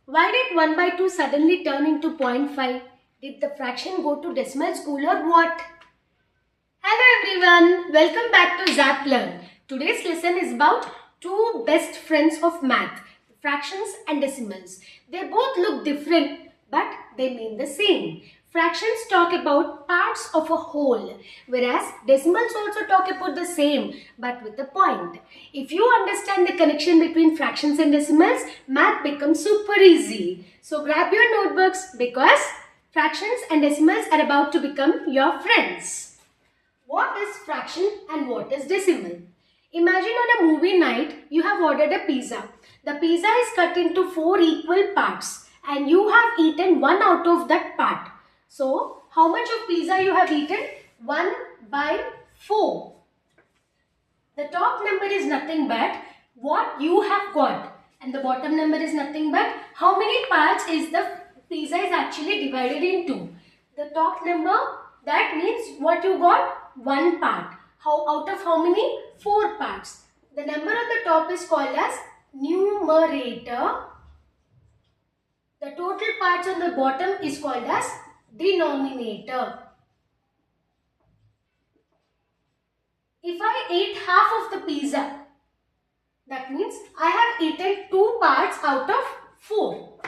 Why did 1 by 2 suddenly turn into 0.5? Did the fraction go to decimal school or what? Hello everyone, welcome back to Zap Learn. Today's lesson is about two best friends of math, fractions and decimals. They both look different but they mean the same. Fractions talk about parts of a whole, whereas decimals also talk about the same but with a point. If you understand the connection between fractions and decimals, math becomes super easy. So grab your notebooks because fractions and decimals are about to become your friends. What is fraction and what is decimal? Imagine on a movie night, you have ordered a pizza. The pizza is cut into 4 equal parts and you have eaten one out of that part. So, how much of pizza you have eaten? 1 by 4. The top number is nothing but what you have got and the bottom number is nothing but how many parts is the pizza is actually divided into. The top number, that means what you got? One part. How out of how many? 4 parts. The number on the top is called as numerator. The total parts on the bottom is called as denominator. If I ate half of the pizza, that means I have eaten 2 parts out of 4.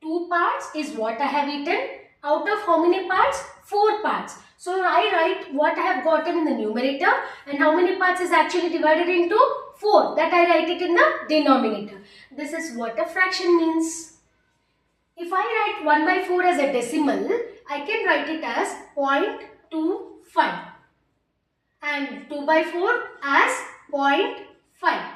2 parts is what I have eaten. Out of how many parts? 4 parts. So I write what I have gotten in the numerator and how many parts is actually divided into 4. That I write it in the denominator. This is what a fraction means. If I write 1 by 4 as a decimal, I can write it as 0.25 and 2 by 4 as 0.5.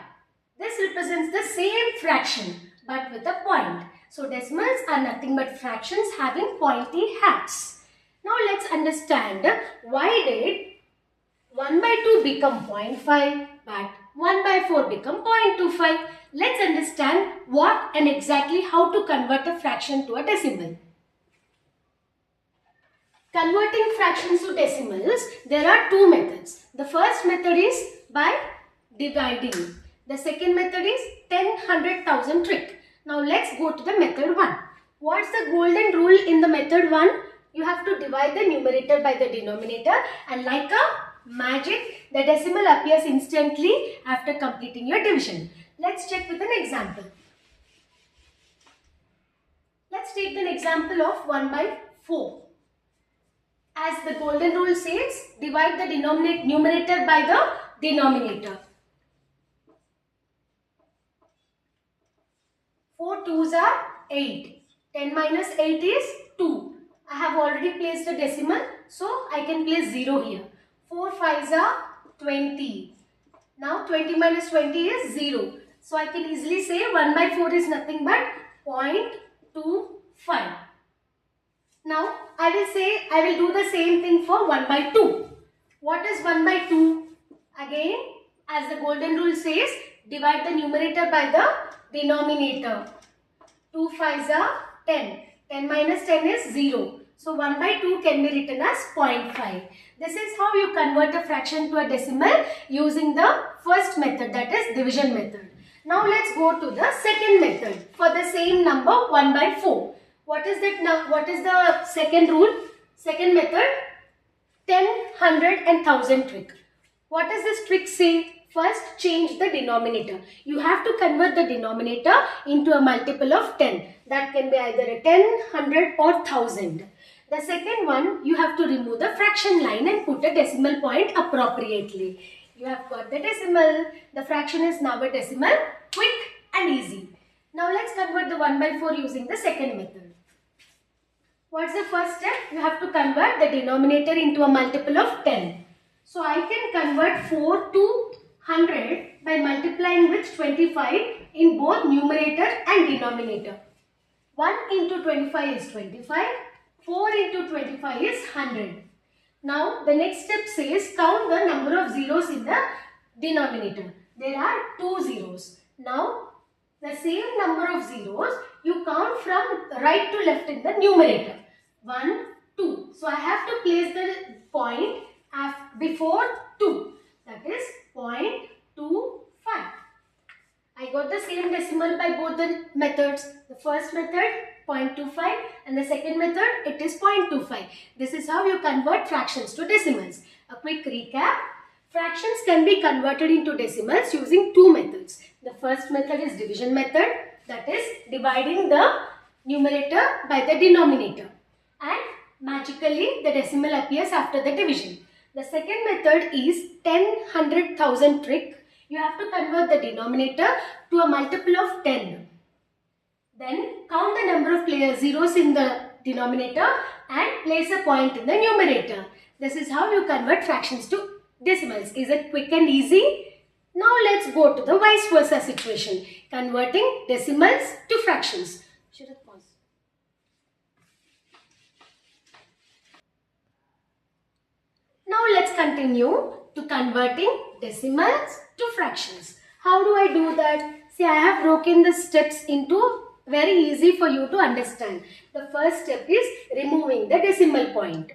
This represents the same fraction but with a point. So decimals are nothing but fractions having pointy hats. Now let's understand why did 1 by 2 become 0.5 but 1 by 4 become 0.25. Let's understand what and exactly how to convert a fraction to a decimal. Converting fractions to decimals, there are two methods. The first method is by dividing. The second method is 10, 100,000 trick. Now let's go to the method 1. What's the golden rule in the method 1? You have to divide the numerator by the denominator and like a magic, the decimal appears instantly after completing your division. Let's check with an example. Let's take an example of 1 by 4. As the golden rule says, divide the numerator by the denominator. 4 2s are 8. 10 minus 8 is 2. I have already placed a decimal, so I can place 0 here. 4 5s are 20. Now 20 minus 20 is 0. So I can easily say 1 by 4 is nothing but 0.25. Now I will do the same thing for 1 by 2. What is 1 by 2? Again, as the golden rule says, divide the numerator by the denominator. 2 5s are 10. 10 minus 10 is 0. So 1 by 2 can be written as 0.5. This is how you convert a fraction to a decimal using the first method, that is division method. Now let's go to the second method for the same number 1 by 4. What is that now? What is the second rule? Second method, 10, 100 and 1000 trick. What does this trick say? First, change the denominator. You have to convert the denominator into a multiple of 10. That can be either a 10, 100 or 1000. The second one, you have to remove the fraction line and put a decimal point appropriately. You have got the decimal. The fraction is now a decimal. Quick and easy. Now let's convert the 1 by 4 using the second method. What's the first step? You have to convert the denominator into a multiple of 10. So I can convert 4 to 100 by multiplying with 25 in both numerator and denominator. 1 into 25 is 25. 4 into 25 is 100. Now the next step says count the number of zeros in the denominator. There are 2 zeros. Now the same number of zeros you count from right to left in the numerator. 1, 2. So I have to place the point before 2. That is 0.25. I got the same decimal by both the methods. The first method 0.25 and the second method it is 0.25. This is how you convert fractions to decimals. A quick recap. Fractions can be converted into decimals using two methods. The first method is division method, that is dividing the numerator by the denominator, and magically the decimal appears after the division. The second method is 10, 100, 1000 trick. You have to convert the denominator to a multiple of 10. Then count the number of zeros in the denominator and place a point in the numerator. This is how you convert fractions to decimals. Is it quick and easy? Now let's go to the vice versa situation. Converting decimals to fractions. Should I pause? Now let's continue to converting decimals to fractions. How do I do that? See, I have broken the steps into very easy for you to understand. The first step is removing the decimal point.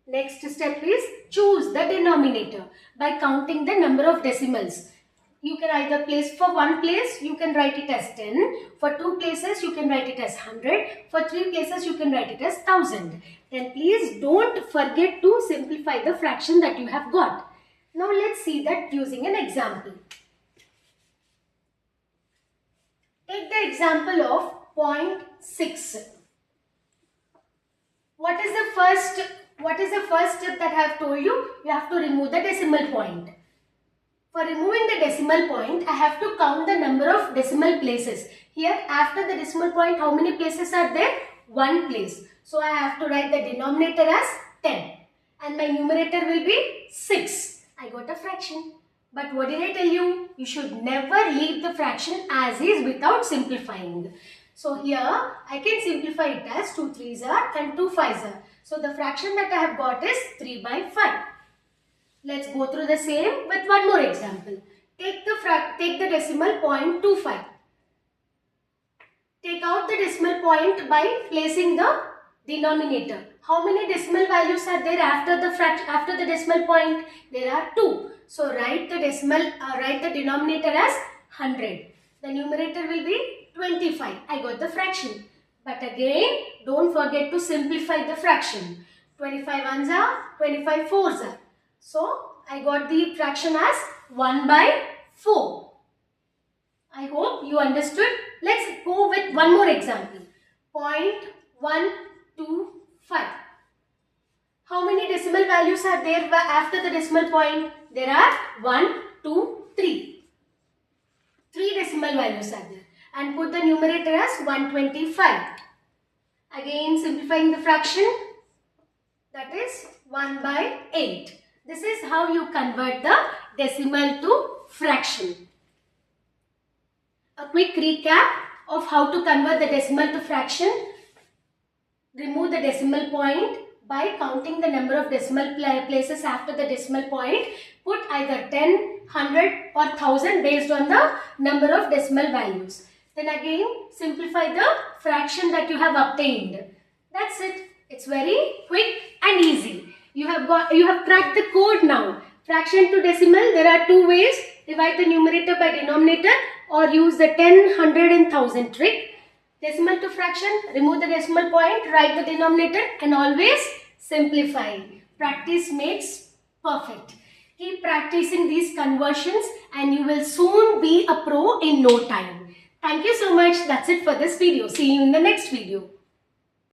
Next step is choose the denominator by counting the number of decimals. You can either place for one place, you can write it as 10. For two places, you can write it as 100. For three places, you can write it as 1000. Then please don't forget to simplify the fraction that you have got. Now let's see that using an example. Take the example of 0.6. What is the first step that I have told you? You have to remove the decimal point. For removing the decimal point, I have to count the number of decimal places. Here, after the decimal point, how many places are there? One place. So, I have to write the denominator as 10. And my numerator will be 6. I got a fraction. But what did I tell you? You should never leave the fraction as is without simplifying. So, here, I can simplify it as 2 3s are and 2 5s are. So, the fraction that I have got is 3 by 5. Let's go through the same with one more example. Take the decimal 0.25. Take out the decimal point by placing the denominator. How many decimal values are there after the decimal point? There are 2. So write the denominator as 100. The numerator will be 25. I got the fraction. But again, don't forget to simplify the fraction. 25 ones are, 25 fours are. So, I got the fraction as 1 by 4. I hope you understood. Let's go with one more example. 0.125. How many decimal values are there after the decimal point? There are 1, 2, 3. 3 decimal values are there. And put the numerator as 125. Again, simplifying the fraction. That is 1 by 8. This is how you convert the decimal to fraction. A quick recap of how to convert the decimal to fraction. Remove the decimal point by counting the number of decimal places after the decimal point. Put either 10, 100 or 1000 based on the number of decimal values. Then again simplify the fraction that you have obtained. That's it. It's very quick and easy. You have cracked the code now. Fraction to decimal, there are two ways. Divide the numerator by denominator or use the 10, 100 and 1000 trick. Decimal to fraction, remove the decimal point, write the denominator and always simplify. Practice makes perfect. Keep practicing these conversions and you will soon be a pro in no time. Thank you so much. That's it for this video. See you in the next video.